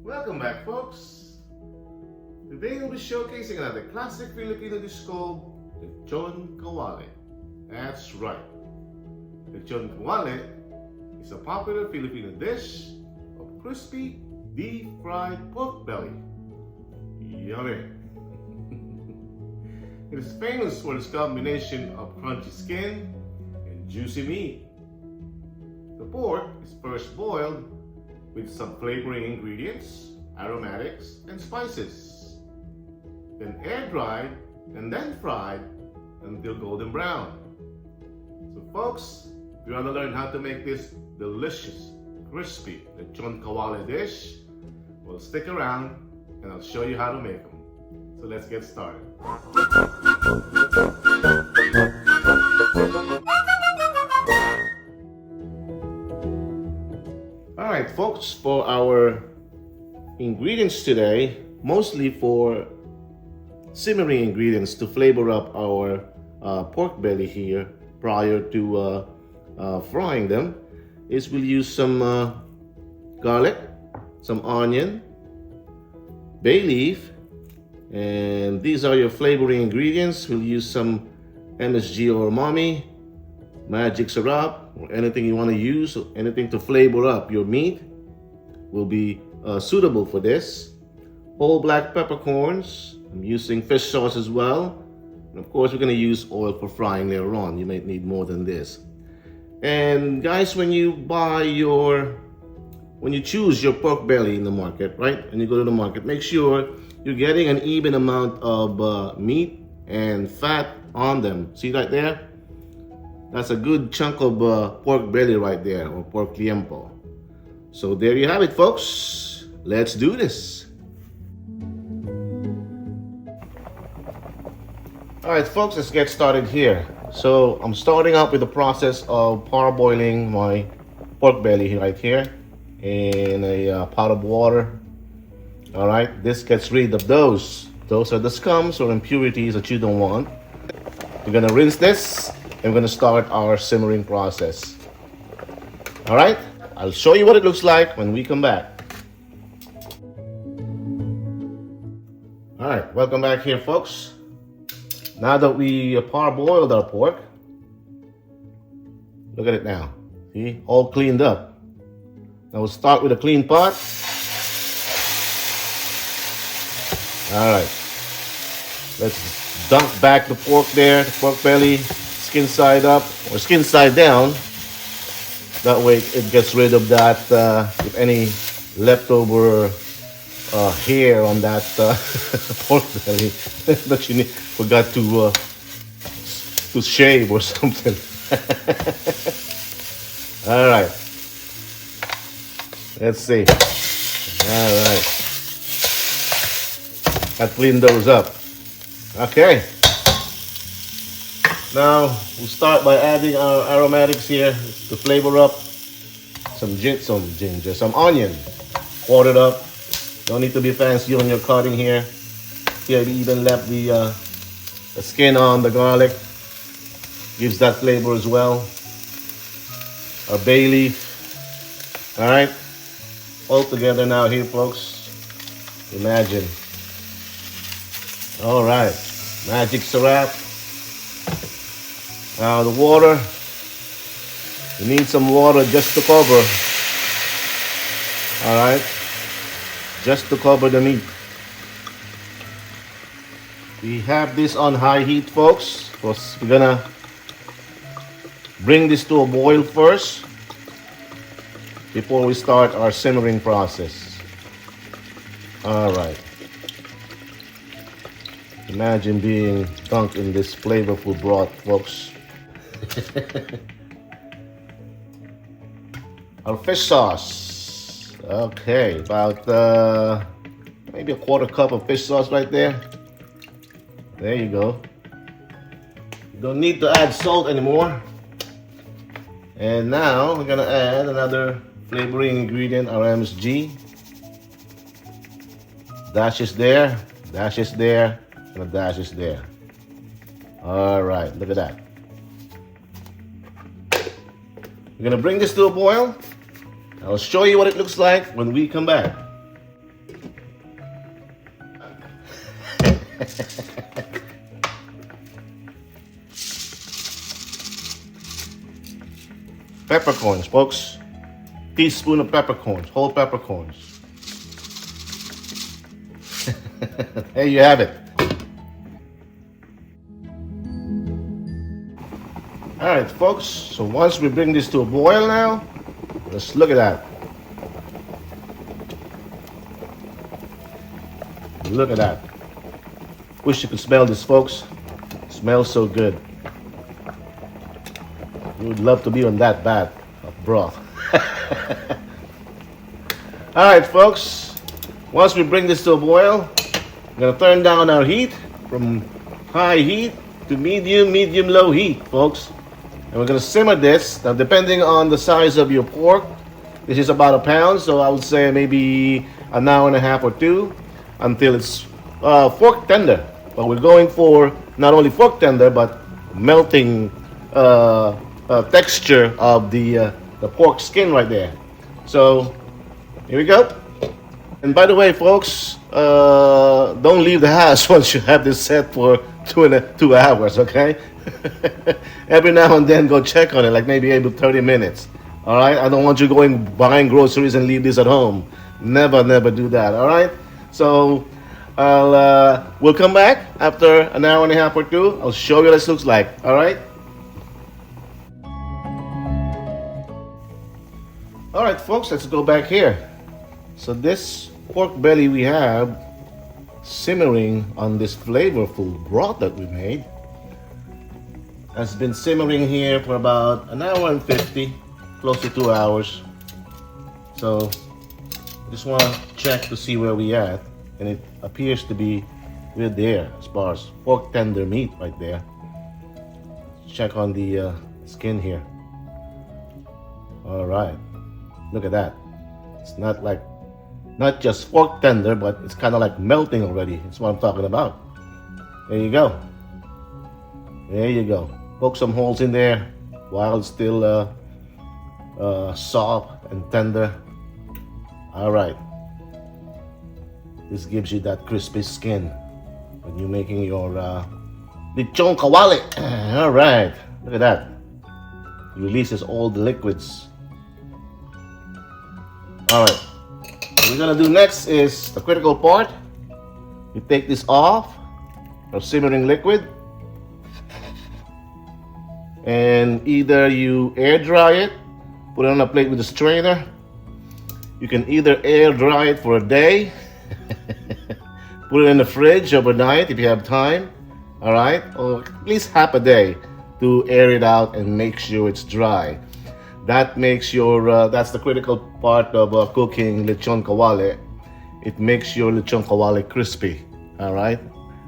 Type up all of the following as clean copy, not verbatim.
Welcome back, folks. Today we'll be showcasing another classic Filipino dish called Lechon Kawali. That's right. Lechon Kawali is a popular Filipino dish of crispy, deep-fried pork belly. Yummy! It is famous for its combination of crunchy skin and juicy meat. The pork is first boiled with some flavoring ingredients, aromatics, and spices. Then air-dried and then fried until golden brown. So folks, if you want to learn how to make this delicious, crispy Lechon Kawali dish, well, stick around and I'll show you how to make them. So let's get started. Alright folks, for our ingredients today, mostly for simmering ingredients to flavor up our pork belly here prior to frying them, is we'll use some garlic, some onion, bay leaf, and these are your flavoring ingredients. We'll use some MSG or umami, magic syrup, or anything you want to use, anything to flavor up your meat will be suitable for this. Whole black peppercorns. I'm using fish sauce as well. And of course, we're going to use oil for frying later on. You might need more than this. And guys, when you choose your pork belly in the market, right? And you go to the market, make sure you're getting an even amount of meat and fat on them. See right there? That's a good chunk of pork belly right there, or pork liempo. So there you have it, folks. Let's do this. All right, folks, let's get started here. So I'm starting out with the process of parboiling my pork belly right here in a pot of water. All right, this gets rid of those. Those are the scums or impurities that you don't want. We're gonna rinse this and we're gonna start our simmering process. All right, I'll show you what it looks like when we come back. All right, welcome back here, folks. Now that we parboiled our pork, look at it now. See, all cleaned up. Now we'll start with a clean pot. All right, let's dunk back the pork there, the pork belly, skin side up or skin side down. That way it gets rid of that, if any leftover hair on that pork belly that you forgot to shave or something. All right, let's see. All right. I cleaned those up. Okay. Now we'll start by adding our aromatics here to flavor up some ginger, some onion. Quartered up. Don't need to be fancy on your cutting here. Here we even left the skin on the garlic. Gives that flavor as well. Our bay leaf. All right. All together now here, folks. Imagine. All right, magic syrup. Now the water, you need some water just to cover. All right, just to cover the meat. We have this on high heat, folks, because we're gonna bring this to a boil first before we start our simmering process. All right. Imagine being dunked in this flavorful broth, folks. Our fish sauce. Okay, about maybe a quarter cup of fish sauce right there. There you go. You don't need to add salt anymore. And now we're gonna add another flavoring ingredient, our MSG. Dash is there, dash is there. The dash is there. All right, look at that. We're gonna bring this to a boil. I'll show you what it looks like when we come back. Peppercorns, folks. Teaspoon of peppercorns, whole peppercorns. There you have it. All right, folks. So once we bring this to a boil now, let's look at that. Look at that. Wish you could smell this, folks. It smells so good. You would love to be on that bath of broth. All right, folks. Once we bring this to a boil, I'm gonna turn down our heat from high heat to medium, low heat, folks. And we're gonna simmer this. Now, depending on the size of your pork, this is about a pound, so I would say maybe an hour and a half or two until it's fork tender. But we're going for not only fork tender, but melting texture of the pork skin right there. So here we go. And by the way, folks, don't leave the house once you have this set for 2 hours, okay? Every now and then go check on it, like maybe every 30 minutes. All right? I don't want you going buying groceries and leave this at home. Never do that, all right? So we'll come back after an hour and a half or two. I'll show you what this looks like, all right? All right, folks, let's go back here. So this pork belly we have simmering on this flavorful broth that we made has been simmering here for about an hour and 50, close to 2 hours. So just want to check to see where we at, and it appears to be we're there as far as pork tender meat right there. Check on the skin here. All right, look at that. It's not just fork tender, but it's kind of like melting already. That's what I'm talking about. There you go. There you go. Poke some holes in there while it's still soft and tender. All right. This gives you that crispy skin when you're making your Lechon Kawali. All right. Look at that. It releases all the liquids. All right. What we're gonna do next is the critical part. You take this off our simmering liquid, and either you air dry it, put it on a plate with a strainer. You can either air dry it for a day, put it in the fridge overnight if you have time, all right, or at least half a day to air it out and make sure it's dry. That makes your, that's the critical part of cooking Lechon Kawali. It makes your Lechon Kawali crispy, all right?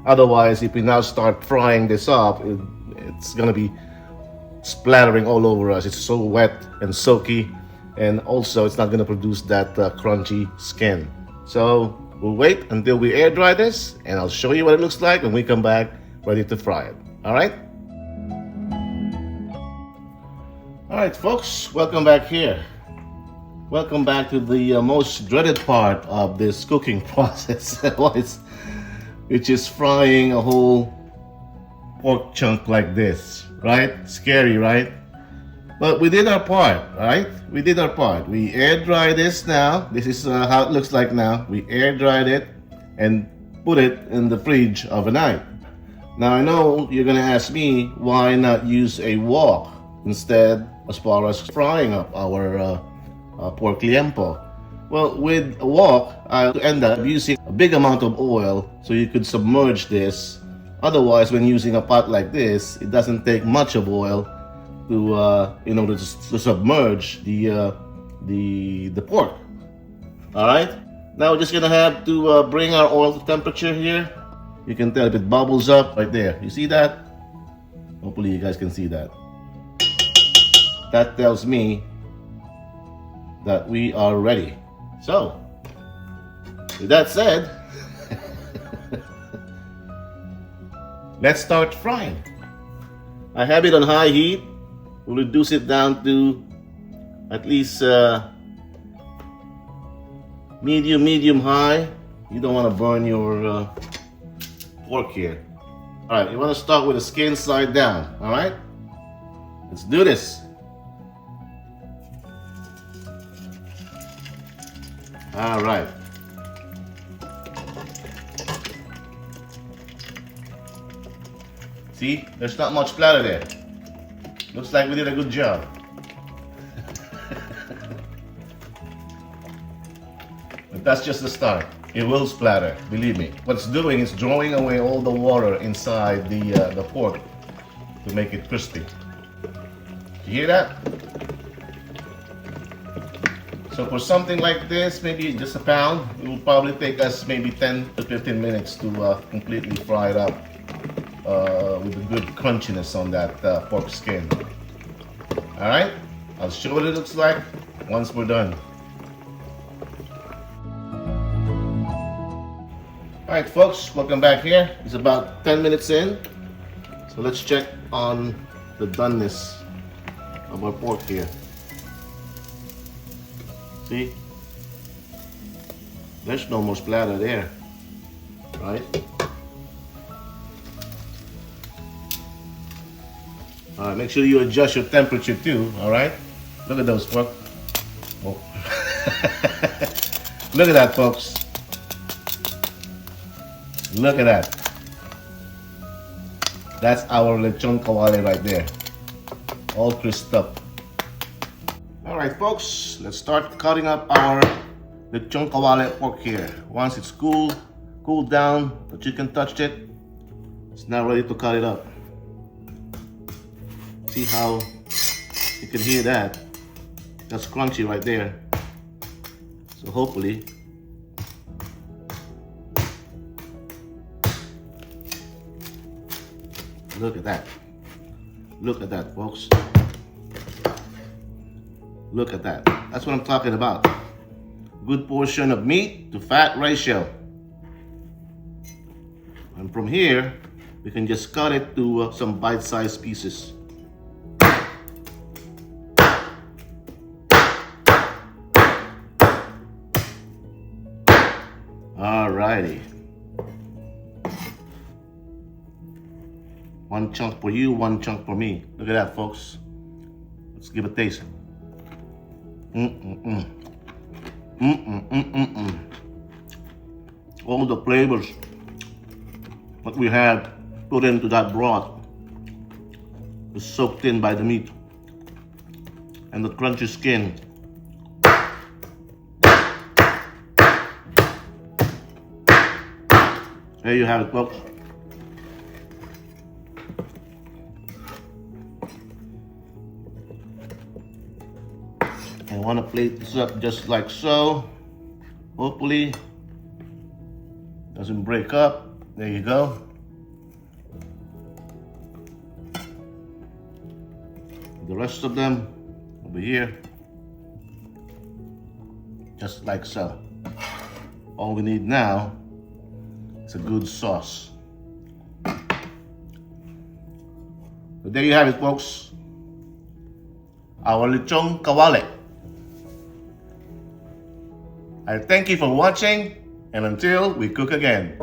Otherwise, if we now start frying this up, it's gonna be splattering all over us. It's so wet and soaky, and also it's not gonna produce that crunchy skin. So we'll wait until we air dry this, and I'll show you what it looks like when we come back ready to fry it, all right? All right, folks, welcome back here. Welcome back to the most dreaded part of this cooking process, which is frying a whole pork chunk like this, right? Scary, right? But we did our part, right? We did our part. We air dry this now. This is how it looks like now. We air dried it and put it in the fridge overnight. Now I know you're gonna ask me why not use a wok instead as far as frying up our pork liempo. Well, with a wok, I'll end up using a big amount of oil so you could submerge this. Otherwise, when using a pot like this, it doesn't take much of oil to in order to submerge the pork. All right. Now we're just gonna have to bring our oil to temperature here. You can tell if it bubbles up right there. You see that? Hopefully you guys can see that. That tells me that we are ready. So, with that said, let's start frying. I have it on high heat. We'll reduce it down to at least medium high. You don't want to burn your pork here. All right, you want to start with the skin side down. All right, let's do this. All right. See, there's not much splatter there. Looks like we did a good job. But that's just the start. It will splatter, believe me. What it's doing is drawing away all the water inside the pork to make it crispy. You hear that? So for something like this, maybe just a pound, it will probably take us maybe 10 to 15 minutes to completely fry it up with a good crunchiness on that pork skin. Alright, I'll show what it looks like once we're done. Alright folks, welcome back here. It's about 10 minutes in. So let's check on the doneness of our pork here. See? There's no more splatter there, right? Alright, make sure you adjust your temperature too, alright? Look at those, folks. Oh. Look at that, folks. Look at that. That's our Lechon Kawali right there. All crisped up. Alright folks, let's start cutting up our Lechon Kawali pork here. Once it's cooled down, the chicken touched it, it's now ready to cut it up. See how you can hear that? That's crunchy right there. So hopefully look at that. Look at that, folks. Look at that. That's what I'm talking about. Good portion of meat to fat ratio. And from here, we can just cut it to some bite-sized pieces. Alrighty. One chunk for you, one chunk for me. Look at that, folks. Let's give it a taste. All the flavors that we had put into that broth is soaked in by the meat and the crunchy skin. There you have it, folks. I want to plate this up just like so. Hopefully doesn't break up. There you go. The rest of them over here, just like so. All we need now is a good sauce. So there you have it, folks. Our Lechon Kawali. I thank you for watching, and until we cook again.